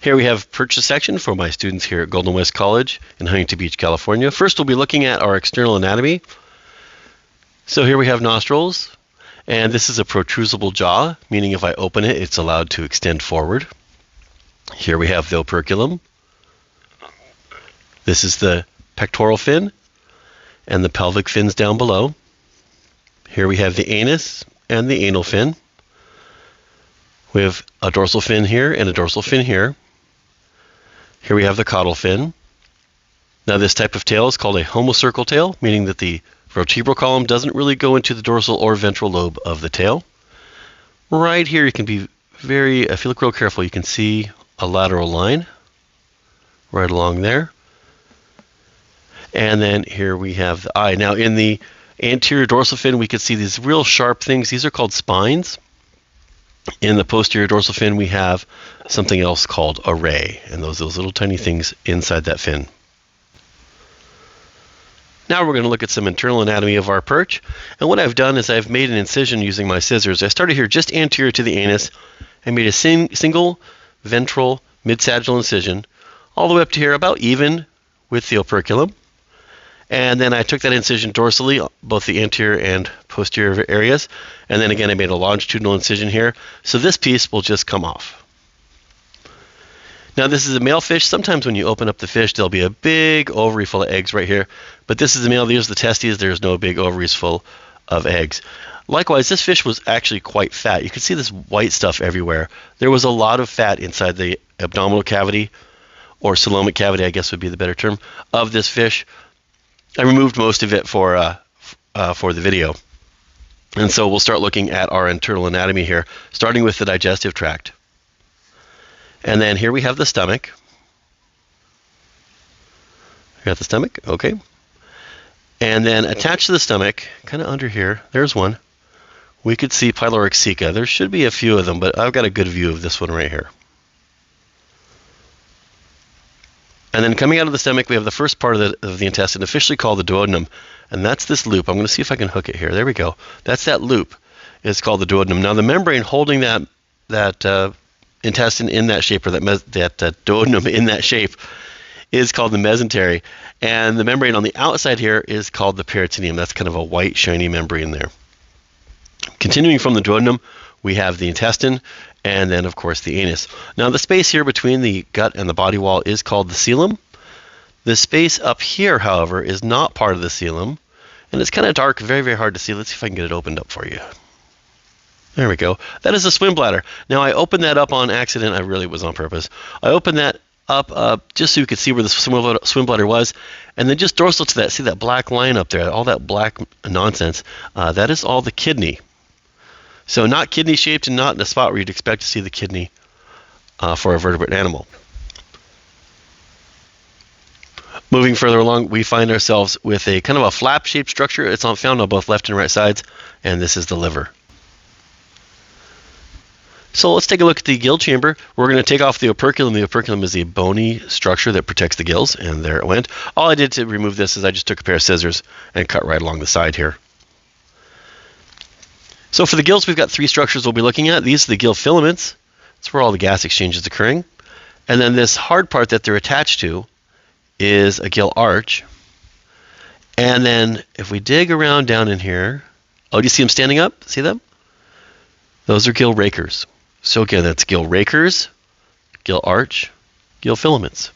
Here we have Perch dissection for my students here at Golden West College in Huntington Beach, California. First, we'll be looking at our external anatomy. So here we have nostrils, and this is a protrusible jaw, meaning if I open it, it's allowed to extend forward. Here we have the operculum. This is the pectoral fin and the pelvic fins down below. Here we have the anus and the anal fin. We have a dorsal fin here and a dorsal fin here. Here we have the caudal fin. Now this type of tail is called a homocercal tail, meaning that the vertebral column doesn't really go into the dorsal or ventral lobe of the tail. Right here you can be if you look real careful, you can see a lateral line right along there. And then here we have the eye. Now in the anterior dorsal fin we could see these real sharp things. These are called spines. In the posterior dorsal fin we have something else called a ray, and those little tiny things inside that fin. Now we're going to look at some internal anatomy of our perch, and what I've done is I've made an incision using my scissors. I started here just anterior to the anus and made a single ventral mid-sagittal incision all the way up to here, about even with the operculum. And then I took that incision dorsally, both the anterior and posterior areas. And then again, I made a longitudinal incision here. So this piece will just come off. Now this is a male fish. Sometimes when you open up the fish, there'll be a big ovary full of eggs right here. But this is the male. These are the testes. There's no big ovaries full of eggs. Likewise, this fish was actually quite fat. You can see this white stuff everywhere. There was a lot of fat inside the abdominal cavity, or coelomic cavity, I guess would be the better term, of this fish. I removed most of it for the video. And so we'll start looking at our internal anatomy here, starting with the digestive tract. And then here we have the stomach. Got the stomach, okay. And then attached to the stomach, kind of under here, there's one, we could see pyloric ceca. There should be a few of them, but I've got a good view of this one right here. And then coming out of the stomach, we have the first part of the intestine, officially called the duodenum. And that's this loop. I'm going to see if I can hook it here. There we go. That's that loop. It's called the duodenum. Now the membrane holding that intestine in that shape, or that duodenum in that shape, is called the mesentery. And the membrane on the outside here is called the peritoneum. That's kind of a white, shiny membrane there. Continuing from the duodenum, we have the intestine, and then, of course, the anus. Now, the space here between the gut and the body wall is called the coelom. The space up here, however, is not part of the coelom, and it's kind of dark, very, very hard to see. Let's see if I can get it opened up for you. There we go. That is a swim bladder. Now, I opened that up on accident. I really was on purpose. I opened that up just so you could see where the swim bladder was, and then just dorsal to that, see that black line up there, all that black nonsense, that is all the kidney. So not kidney-shaped and not in a spot where you'd expect to see the kidney for a vertebrate animal. Moving further along, we find ourselves with a kind of a flap-shaped structure. It's found on both left and right sides, and this is the liver. So let's take a look at the gill chamber. We're going to take off the operculum. The operculum is a bony structure that protects the gills, and there it went. All I did to remove this is I just took a pair of scissors and cut right along the side here. So for the gills, we've got three structures we'll be looking at. These are the gill filaments. That's where all the gas exchange is occurring. And then this hard part that they're attached to is a gill arch. And then if we dig around down in here, oh, do you see them standing up? See them? Those are gill rakers. So again, that's gill rakers, gill arch, gill filaments.